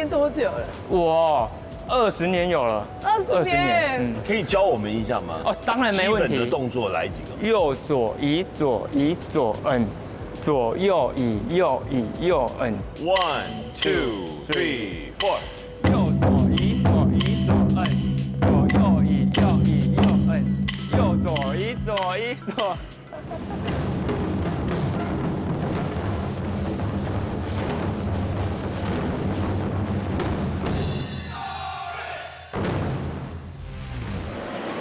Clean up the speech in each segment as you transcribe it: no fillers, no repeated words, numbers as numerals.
练多久了？我20年有了20年。可以教我们一下吗？哦，当然没问题。基本的动作来几个？右左移左移左摁，左右移右移右摁。1, 2, 3, 4。右左移左移左摁，左右移右移右摁，右左移左移左。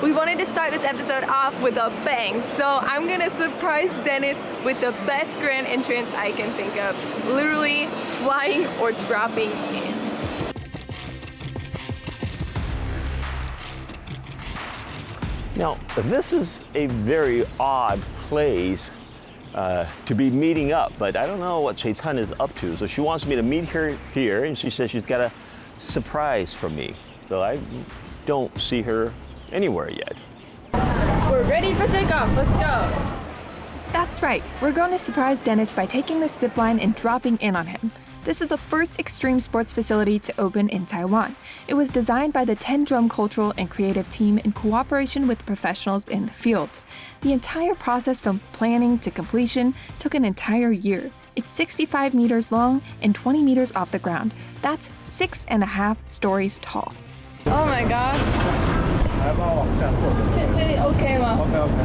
We wanted to start this episode off with a bang, so I'm gonna surprise Dennis with the best grand entrance I can think of, literally flying or dropping in. Now, this is a very odd place to be meeting up, but I don't know what Chaitan is up to. So she wants me to meet her here, and she says she's got a surprise for me. So I don't see her anywhere yet. We're ready for takeoff, let's go. That's right, we're going to surprise Dennis by taking the zip line and dropping in on him. This is the first extreme sports facility to open in Taiwan. It was designed by the Ten Drum Cultural and Creative Team in cooperation with professionals in the field. The entire process from planning to completion took an entire year. It's 65 meters long and 20 meters off the ground. That's 6.5 stories tall. Oh my gosh. 来帮我往下坐着。确定 OK 吗？ OK。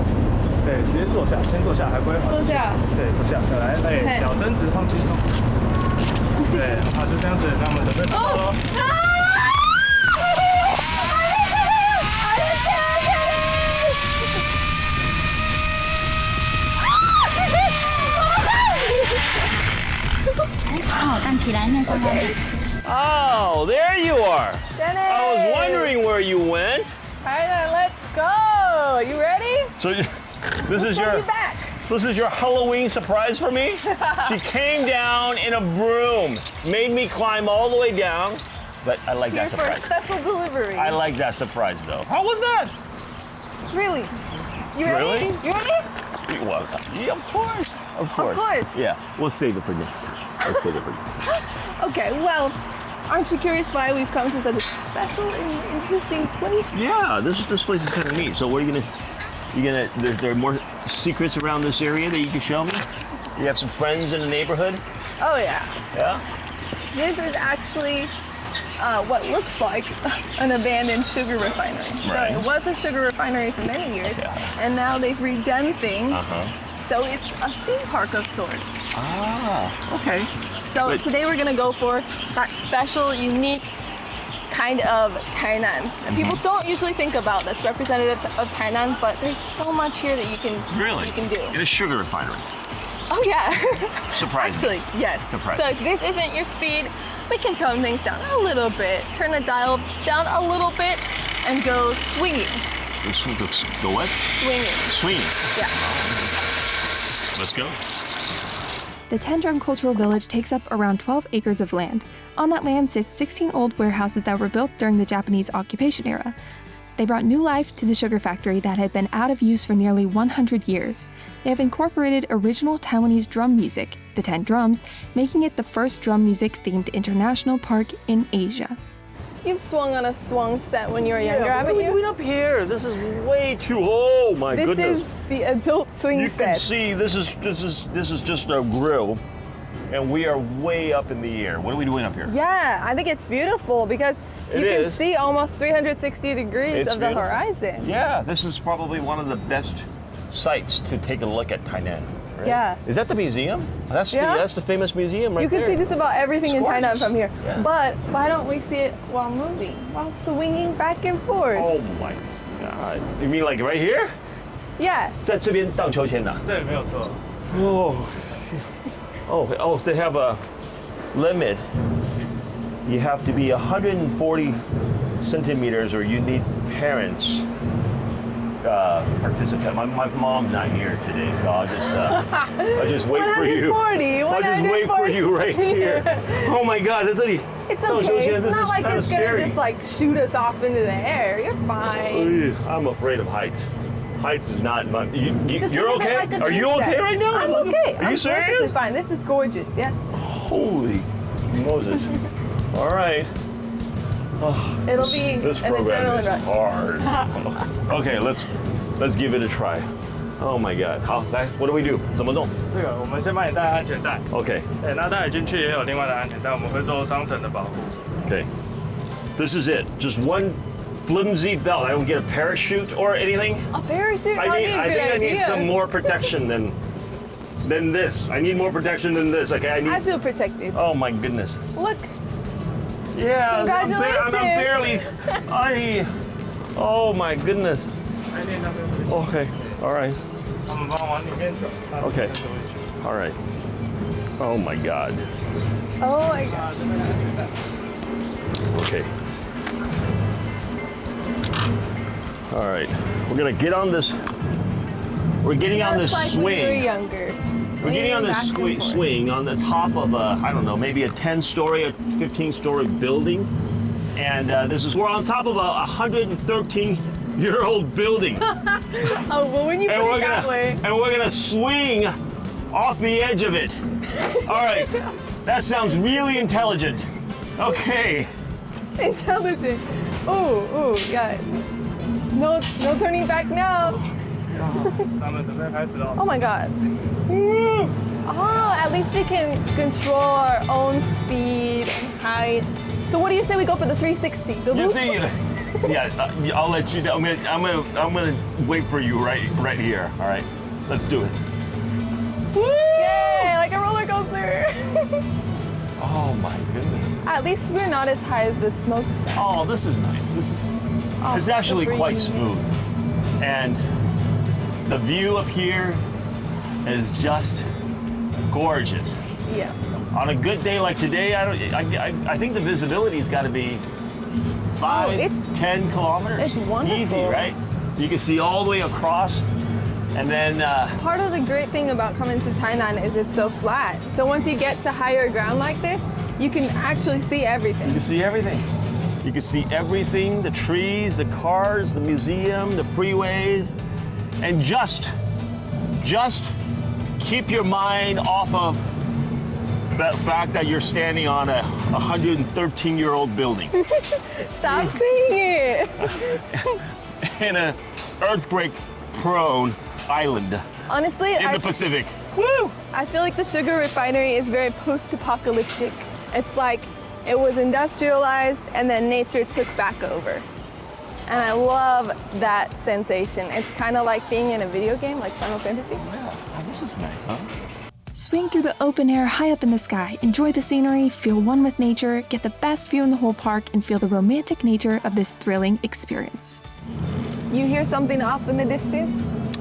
对，直接坐下，先坐下，还不会滑。坐下。对，坐下，再来，哎，脚伸直，放轻松。对，好，就这样子，那我们准备走喽。好，站起来，面向后面。 Oh, there you are. Dennis. I was wondering where you went. Alright then, let's go. You ready? So this is We'll your be back. this is your Halloween surprise for me? She came down in a broom, made me climb all the way down. But I like Here that for a surprise. special delivery. I like that surprise though. How was that? Really? You Really? ready? You ready? Well, yeah, of course. Of course. course. Yeah, we'll save it for next time. We'll save it for next time. Okay, well, aren't you curious why we've come to such a special and interesting place? Yeah, this place is kind of neat. So what are you gonna? There are more secrets around this area that you can show me. You have some friends in the neighborhood. Oh yeah. Yeah. This is actually what looks like an abandoned sugar refinery. Right. So it was a sugar refinery for many years, Yeah. and now they've redone things. Uh-huh. So it's a theme park of sorts. Ah. Okay. So But- today we're gonna go for that special, unique kind of Tainan that people don't usually think about that's representative of Tainan, but there's so much here that you can do. In a sugar refinery. Oh yeah. Surprising. Actually, yes. Surprising. So if this isn't your speed, we can tone things down a little bit. Turn the dial down a little bit and go swinging. Go what? Swinging. Swinging. Yeah. Let's go. The Ten Drum Cultural Village takes up around 12 acres of land. On that land sits 16 old warehouses that were built during the Japanese occupation era. They brought new life to the sugar factory that had been out of use for nearly 100 years. They have incorporated original Taiwanese drum music, the 10 drums, making it the first drum music-themed international park in Asia. You've swung on a swung set when you were younger, What are haven't we you? doing up here? This is way too. Oh my This goodness. is the adult swing You can set. see this is just a grill, and we are way up in the air. What are we doing up here? Yeah, I think it's beautiful because It you can is. see almost 360 degrees It's of the beautiful. horizon. Yeah, this is probably one of the best sites to take a look at Tainan. Right? Yeah. Is that the museum? That's Yeah. the famous museum right You can there. see just about everything It's in Tainan gorgeous. from here. Yeah. But why don't we see it while moving, while swinging back and forth? Oh my God! You mean like right here? Yeah. 在这边荡秋千的。对，没有错。 Oh, they have a limit. You have to be 140 centimeters, or you need parents participate. My mom's not here today, so I'll just wait for you. 140, I'll just wait for you right here. Oh my God, that's really. It's okay. It's This not is like kind of it's gonna scary. just like shoot us off into the air. You're fine. I'm afraid of heights. Heights is not my. Just You're think of it okay? like a Are you swing set. okay right now? I'm okay. Are you I'm perfectly serious? fine. This is gorgeous. Yes. Holy Moses. All right. It'll be This an program adrenaline is rush. hard. Okay, let's give it a try. Oh my God. 好，来 ，What do we do？怎么弄这个我们先帮你戴安全带。 ？Okay. 对，那待会进去也有另外的安全带，我们会做双层的保护。 Okay. This is it. Just one flimsy belt. I don't get a parachute or anything. A parachute? I think I need some more. more protection than this. I need more protection than this. Okay. I feel protected. Oh my goodness. Look, Yeah. Congratulations. I'm barely. Oh my goodness. 来练那边， Okay. All right. 他们帮我往里面走。 Okay. All right. Oh my God. oh my god. Okay. All right. We're gonna get on this. We're getting on this Just like when you were swing. younger. We're getting on this Swinging back and forth. swing on the top of a, I don't know, maybe a 10-story or 15-story building. And we're on top of a 113-year-old building. Oh, well, when you and put it that way. we're gonna swing off the edge of it. All right. That sounds really intelligent. Okay. Intelligent. Ooh, yeah. No turning back now. 他们准备开始喽。 Oh my god. Oh, at least we can control our own speed and height. So what do you say we go for the 360? The You loop? think? Yeah, I'll let you know. I'm gonna wait for you right here. All right. Let's do it. Yay, like a roller coaster. Oh my goodness. At least we're not as high as the smokestack. Oh, this is nice. It's actually good for quite you. smooth. And the view up here is just gorgeous. Yeah. On a good day like today, I think the visibility's got to be 5-10 kilometers. it's wonderful. Easy, right? You can see all the way across, and then Part of the great thing about coming to Tainan is it's so flat. So once you get to higher ground like this, you can actually see everything. you can see everything. You can see everything: the trees, the cars, the museum, the freeways, and just keep your mind off of the fact that you're standing on a 113-year-old building Stop saying it. in an earthquake-prone island Honestly, in the Pacific. Woo! I feel like the sugar refinery is very post-apocalyptic. It's like it was industrialized and then nature took back over. And I love that sensation. It's kind of like being in a video game, like Final Fantasy. Yeah, oh, this is nice, huh? Swing through the open air high up in the sky, enjoy the scenery, feel one with nature, get the best view in the whole park, and feel the romantic nature of this thrilling experience. You hear something off in the distance?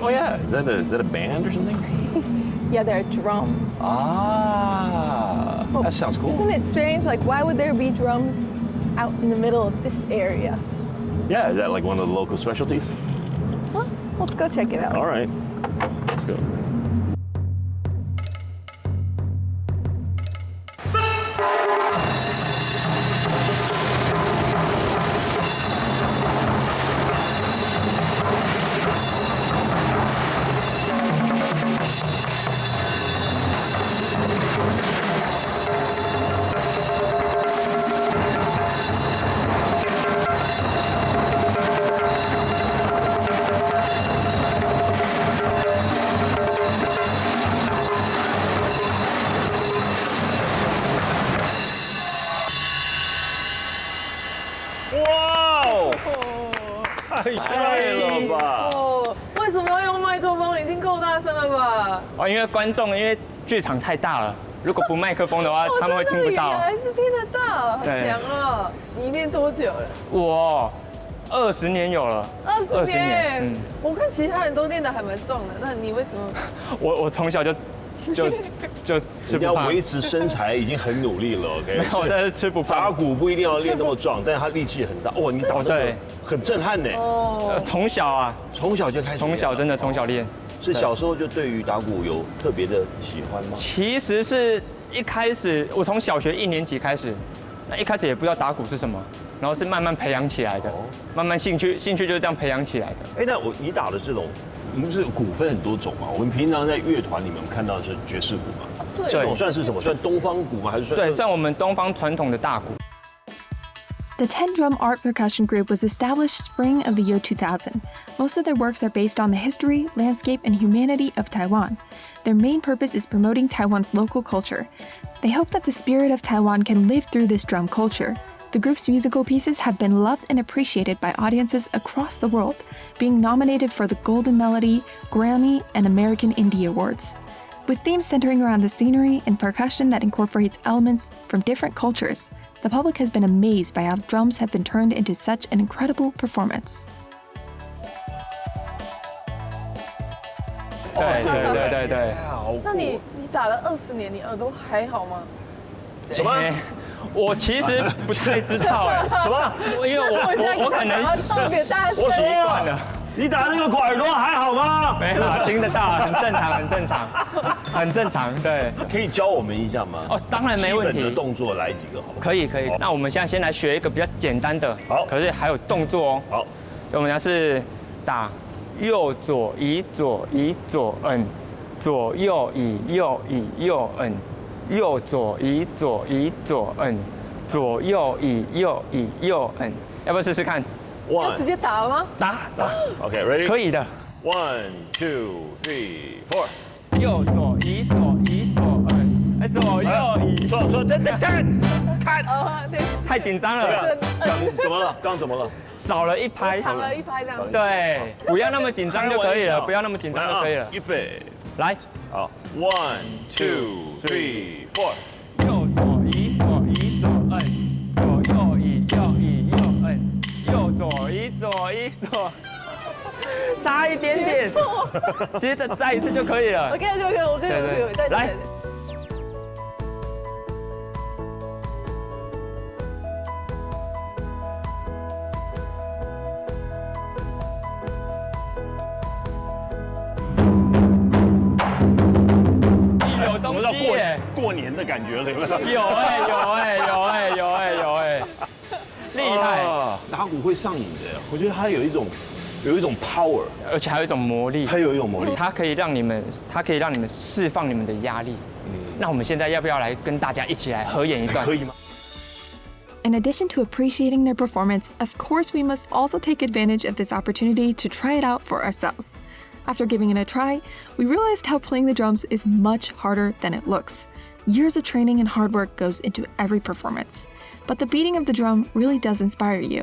Oh yeah, is that a band or something? Yeah, there are drums. Ah, that sounds cool. Isn't it strange? Like, why would there be drums out in the middle of this area? Yeah, is that like one of the local specialties? Well, let's go check it out. All right, let's go. Wow！太帅了吧！哦，为什么要用麦克风？已经够大声了吧？哦，因为观众因为剧场太大了，如果不麦克风的话，他们会听不原到。来是听得到，很对强哦！你练多久了我20年有了？20年。嗯，我看其他人都练得还蛮壮的，那你为什么？我从小就吃你要不胖，维持身材已经很努力了，OK？没有，我但是吃不打胖。鼓不一定要练那么壮，但是他力气很大。哇，你打的对很震撼呢。哦，从小啊，从小就开始练了，从小真的从小练。所以小时候就对于打鼓有特别的喜欢吗？其实是一开始我从小学1年级开始，那一开始也不知道打鼓是什么，然后是慢慢培养起来的，慢慢兴趣就是这样培养起来的。哎，那你打的这种，你们是鼓分很多种嘛？我们平常在乐团里面看到的是爵士鼓嘛？对这种算是什么？算东方鼓吗？还是算？对，像我们东方传统的大鼓。The 10-drum art percussion group was established spring of the year 2000. Most of their works are based on the history, landscape, and humanity of Taiwan. Their main purpose is promoting Taiwan's local culture. They hope that the spirit of Taiwan can live through this drum culture. The group's musical pieces have been loved and appreciated by audiences across the world, being nominated for the Golden Melody, Grammy, and American Indie Awards. With themes centering around the scenery and percussion that incorporates elements from different cultures, the public has been amazed by how drums have been turned into such an incredible performance. 对，那你打了20年，你耳朵还好吗？什么？我其实不太知道哎，什么？因为我可能特别大声。我习惯了。你打那个耳朵还好吗？没有，听得到，很正常，很正常，很正常。对，可以教我们一下吗？哦，当然没问题。基本的动作来几个好吗？可以。那我们现在先来学一个比较简单的，好，可是还有动作哦。好，我们要是打右左移左移左摁，左右移右移右摁，右左移左移左摁，左右移右移右摁，要不要试试看？要直接打了吗？打。OK，ready？ 可以的。1, 2, 3, 4。右左移左移左摁，左右移。错，看。对。太紧张了。怎么了？刚怎么了？少了一拍。长了一拍这样子。对，不要那么紧张就可以了，不要那么紧张就可以了。预备，来。好，1, 2, 3, 4。右左移左移左摁，左右移右移右摁，右左移左移左，差一点点，接着再一次就可以了。OK，我可以，再来。有东西耶！过年的感觉了，有没有？有哎，厉害！打鼓会上瘾的，我觉得它有一种 power， 而且还有一种魔力，它有一种魔力，它可以让你们释放你们的压力。那我们现在要不要来跟大家一起来合演一段？可以吗？ In addition to appreciating their performance, of course we must also take advantage of this opportunity to try it out for ourselves. After giving it a try, we realized how playing the drums is much harder than it looks. Years of training and hard work goes into every performance. But the beating of the drum really does inspire you.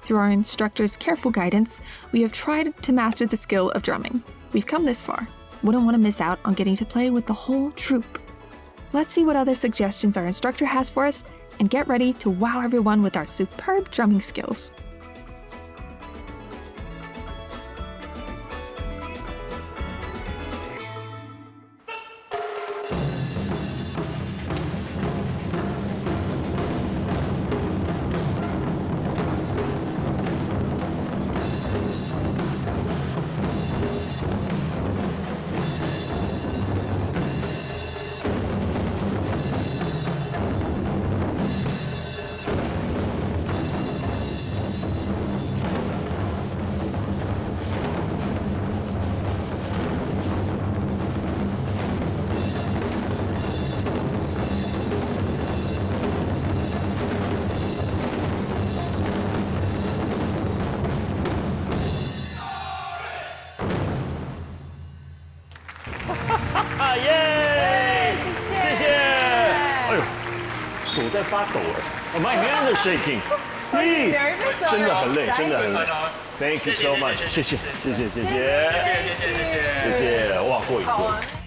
Through our instructor's careful guidance, we have tried to master the skill of drumming. We've come this far. Wouldn't want to miss out on getting to play with the whole troupe. Let's see what other suggestions our instructor has for us and get ready to wow everyone with our superb drumming skills.手在发抖哎 ，My hands are shaking. Please， 真的很累，真的很累。Thank you so much， 谢谢，哇，过瘾。